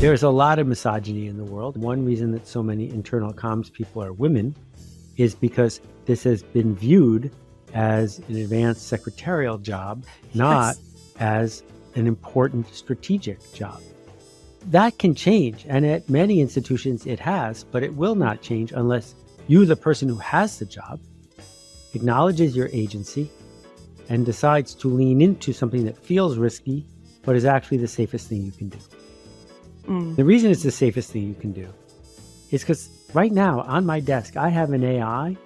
There's a lot of misogyny in the world. One reason that so many internal comms people are women is because this has been viewed as an advanced secretarial job, not as an important strategic job. That can change, and at many institutions it has, but it will not change unless you, the person who has the job, acknowledges your agency and decides to lean into something that feels risky, but is actually the safest thing you can do. The reason it's the safest thing you can do is because right now on my desk, I have an AI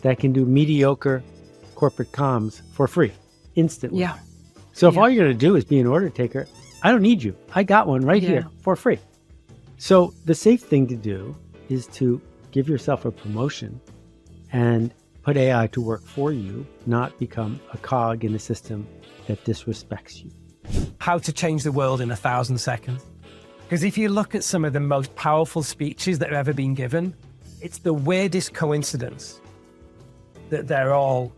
that can do mediocre corporate comms for free, instantly. Yeah. So if all you're going to do is be an order taker, I don't need you. I got one right here for free. So the safe thing to do is to give yourself a promotion and put AI to work for you, not become a cog in a system that disrespects you. How to change the world in 1,000 seconds. Because if you look at some of the most powerful speeches that have ever been given, it's the weirdest coincidence that they're all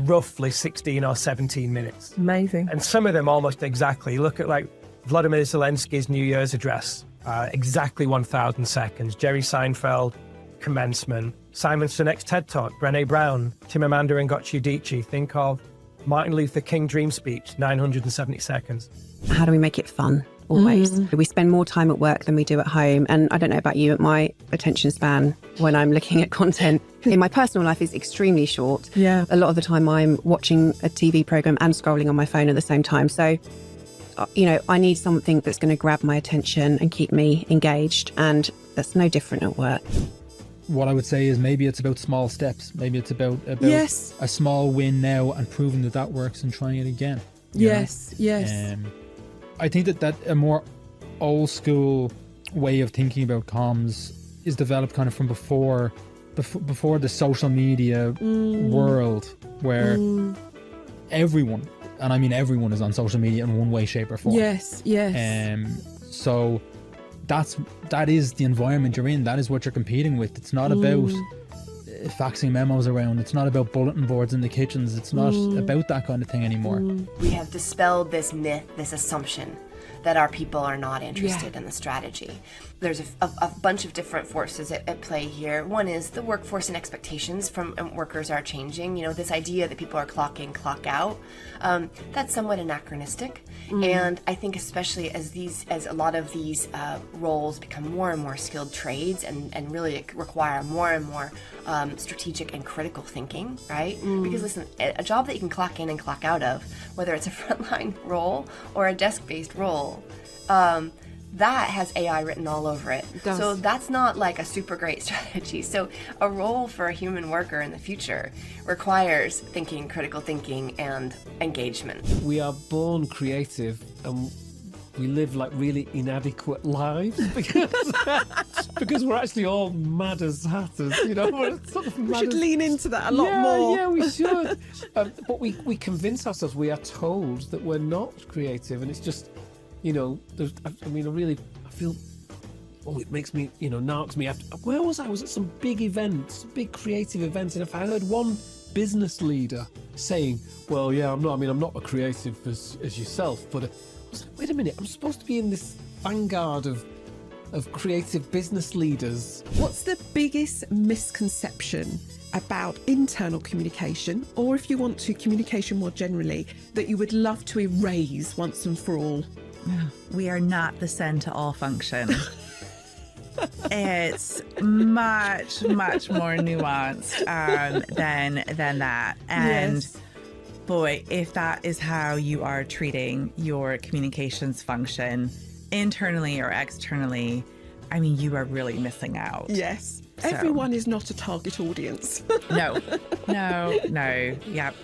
roughly 16 or 17 minutes. Amazing. And some of them almost exactly. Look at like Vladimir Zelensky's New Year's address, exactly 1,000 seconds. Jerry Seinfeld, commencement. Simon Sinek's TED Talk, Brené Brown, Chimamanda Ngozi Adichie. Think of Martin Luther King Dream Speech, 970 seconds. How do we make it fun? Always. We spend more time at work than we do at home. And I don't know about you, but my attention span when I'm looking at content in my personal life is extremely short. Yeah. A lot of the time I'm watching a TV program and scrolling on my phone at the same time. So, you know, I need something that's going to grab my attention and keep me engaged. And that's no different at work. What I would say is maybe it's about small steps. Maybe it's about a small win now and proving that that works and trying it again. Yes. I think that a more old school way of thinking about comms is developed kind of from before the social media world, where everyone, and I mean everyone, is on social media in one way, shape or form. Yes. So that is the environment you're in. That is what you're competing with. It's not about faxing memos around. It's not about bulletin boards in the kitchens. It's not about that kind of thing anymore. We have dispelled this myth, this assumption that our people are not interested in the strategy. There's a bunch of different forces at play here. One is the workforce and expectations from workers are changing. You know, this idea that people are clock in, clock out, that's somewhat anachronistic. And I think especially as a lot of these roles become more and more skilled trades and really require more and more strategic and critical thinking, right? Because listen, a job that you can clock in and clock out of, whether it's a frontline role or a desk-based role, that has AI written all over it. So that's not like a super great strategy. So a role for a human worker in the future requires thinking, critical thinking, and engagement. We are born creative and we live like really inadequate lives because we're actually all mad as hatters, you know. We're sort of We should lean into that a lot more. Yeah, we should. But we convince ourselves, we are told that we're not creative, and it's just, you know, I feel, it makes me, narcs me after. Where was I? I was at some big events, big creative events, and if I heard one business leader saying, well, yeah, I'm not a creative as yourself, but I was like, wait a minute, I'm supposed to be in this vanguard of creative business leaders. What's the biggest misconception about internal communication, or if you want to, communication more generally, that you would love to erase once and for all? We are not the send to all function. It's much more nuanced than that. And boy, if that is how you are treating your communications function internally or externally, I mean, you are really missing out. Yes. So. Everyone is not a target audience. No. Yep.